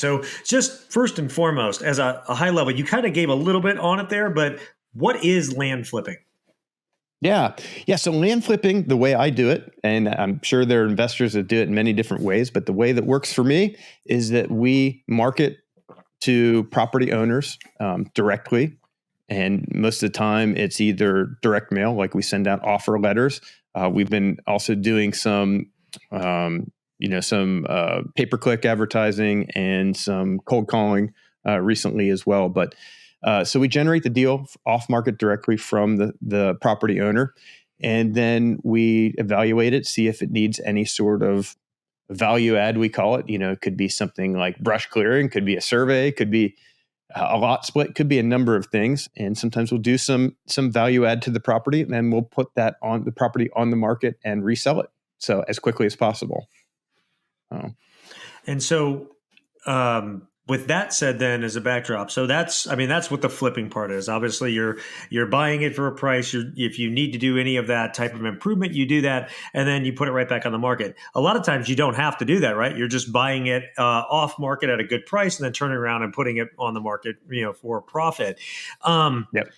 So just first and foremost, as a high level, you kind of gave a little bit on it there, but what is land flipping? Yeah. Yeah. So land flipping, the way I do it, and I'm sure there are investors that do it in many different ways, but the way that works for me is that we market to property owners directly. And most of the time it's either direct mail, like we send out offer letters. We've been also doing some pay-per-click advertising and some cold calling recently as well. But so we generate the deal off market directly from the property owner, and then we evaluate it, see if it needs any sort of value add, we call it. It could be something like brush clearing, could be a survey, could be a lot split, could be a number of things. And sometimes we'll do some value add to the property, and then we'll put that on the property on the market and resell it. So as quickly as possible. And so, with that said, then as a backdrop, so that's what the flipping part is. Obviously, you're buying it for a price. If you need to do any of that type of improvement, you do that, and then you put it right back on the market. A lot of times, you don't have to do that, right? You're just buying it off market at a good price, and then turning around and putting it on the market, for a profit. Yep.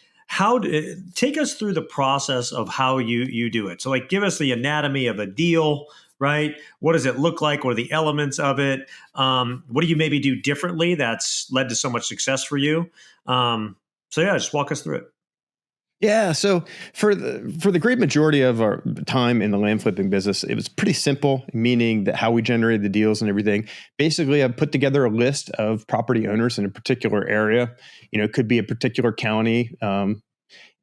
Take us through the process of how you do it. So, like, give us the anatomy of a deal. Right? What does it look like? What are the elements of it? What do you maybe do differently that's led to so much success for you? Just walk us through it. Yeah. So for the great majority of our time in the land flipping business, it was pretty simple, meaning that how we generated the deals and everything. Basically, I put together a list of property owners in a particular area. It could be a particular county.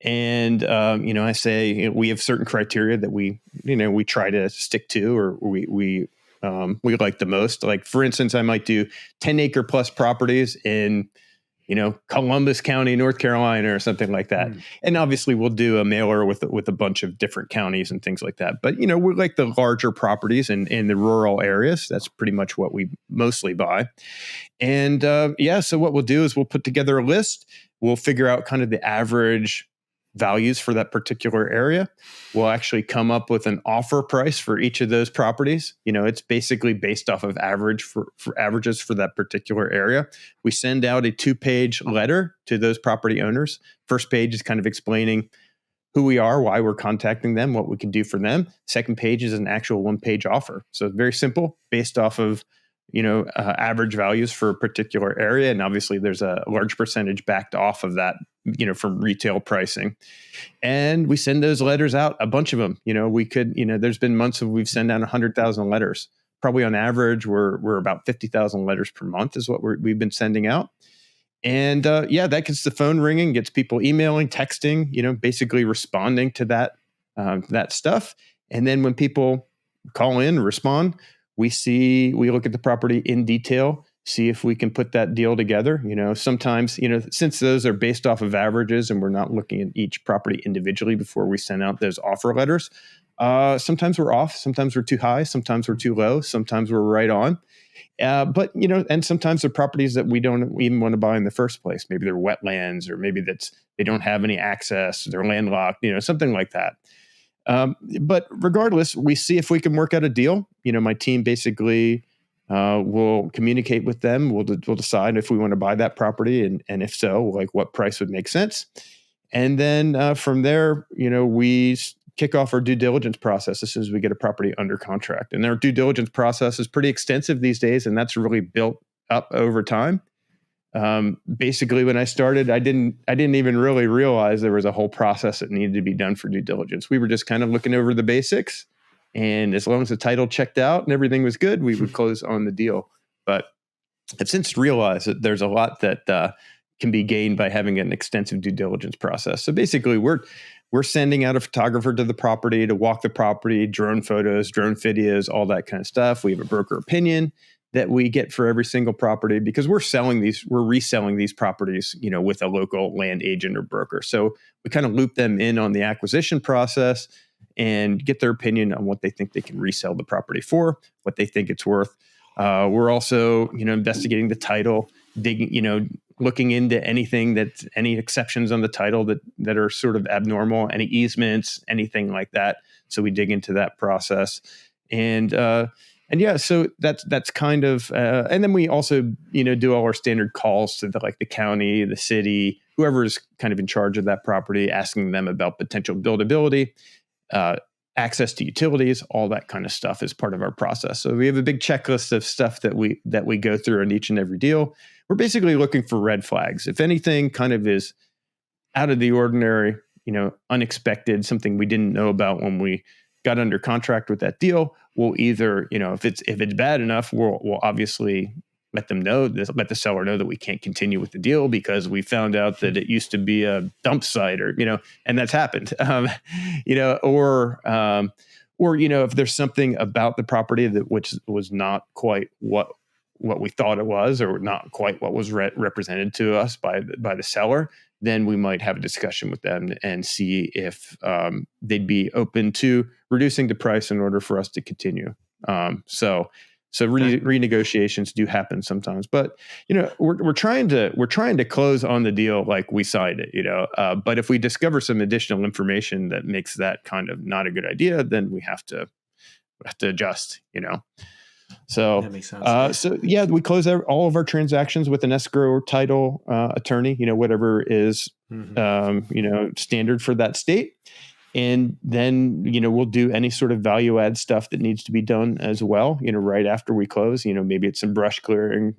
I say we have certain criteria that we try to stick to, or we like the most. Like, for instance, I might do 10-acre plus properties in Columbus County, North Carolina, or something like that. And obviously, we'll do a mailer with a bunch of different counties and things like that. But we like the larger properties in the rural areas. That's pretty much what we mostly buy. And so what we'll do is we'll put together a list. We'll figure out kind of the average values for that particular area. We'll actually come up with an offer price for each of those properties. It's basically based off of average for averages for that particular area. We send out a 2-page letter to those property owners. First page is kind of explaining who we are, why we're contacting them, what we can do for them. Second page is an actual 1-page offer. So it's very simple, based off of average values for a particular area. And obviously there's a large percentage backed off of that, from retail pricing. And we send those letters out, a bunch of them. There's been months of we've sent out 100,000 letters. Probably on average, we're about 50,000 letters per month is what we've been sending out. And that gets the phone ringing, gets people emailing, texting, basically responding to that stuff. And then when people call in, respond, we look at the property in detail, see if we can put that deal together. Sometimes, since those are based off of averages and we're not looking at each property individually before we send out those offer letters, sometimes we're off, sometimes we're too high, sometimes we're too low, sometimes we're right on. But and sometimes they're properties that we don't even want to buy in the first place. Maybe they're wetlands, or maybe they don't have any access, they're landlocked, something like that. But regardless, we see if we can work out a deal. My team basically will communicate with them. We'll decide if we want to buy that property, and if so, like what price would make sense. And then from there, we kick off our due diligence process as soon as we get a property under contract. And our due diligence process is pretty extensive these days, and that's really built up over time. Basically, when I started, I didn't even really realize there was a whole process that needed to be done for due diligence. We were just kind of looking over the basics, and as long as the title checked out and everything was good, we would close on the deal. But I've since realized that there's a lot that can be gained by having an extensive due diligence process. So basically, we're sending out a photographer to the property to walk the property, drone photos, drone videos, all that kind of stuff. We have a broker opinion that we get for every single property, because we're reselling these properties, with a local land agent or broker. So we kind of loop them in on the acquisition process and get their opinion on what they think they can resell the property for, what they think it's worth. We're also, investigating the title, digging, looking into any exceptions on the title that are sort of abnormal, any easements, anything like that. So we dig into that process. And and yeah, so that's kind of, and then we also, do all our standard calls to the county, the city, whoever is kind of in charge of that property, asking them about potential buildability, uh, access to utilities, all that kind of stuff is part of our process. So we have a big checklist of stuff that we go through on each and every deal. We're basically looking for red flags. If anything kind of is out of the ordinary, unexpected, something we didn't know about when we got under contract with that deal, we'll either, if it's bad enough, we'll obviously let the seller know that we can't continue with the deal because we found out that it used to be a dump site, or and that's happened. Or if there's something about the property that which was not quite what we thought it was, or not quite what was represented to us by the seller, then we might have a discussion with them and see if they'd be open to reducing the price in order for us to continue. So renegotiations do happen sometimes, but we're trying to close on the deal like we signed it. But if we discover some additional information that makes that kind of not a good idea, then we have to adjust. So that makes sense. So yeah, we close all of our transactions with an escrow or title attorney, whatever is standard for that state. And then, we'll do any sort of value add stuff that needs to be done as well, right after we close. Maybe it's some brush clearing.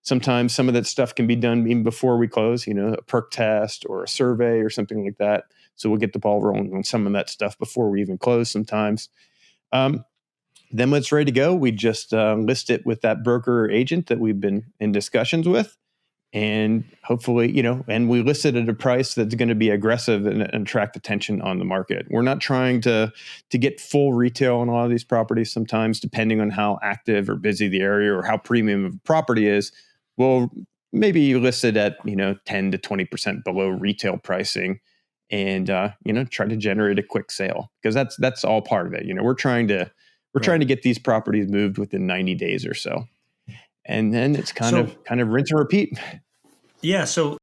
Sometimes some of that stuff can be done even before we close, a perk test or a survey or something like that. So we'll get the ball rolling on some of that stuff before we even close sometimes. Then when it's ready to go, we just list it with that broker or agent that we've been in discussions with. And hopefully, and we list it at a price that's going to be aggressive and attract attention on the market. We're not trying to get full retail on a lot of these properties. Sometimes, depending on how active or busy the area or how premium of a property is, we'll maybe list it at 10 to 20% below retail pricing, and try to generate a quick sale, because that's all part of it. We're trying to get these properties moved within 90 days or so. And then it's kind of rinse and repeat. Yeah. So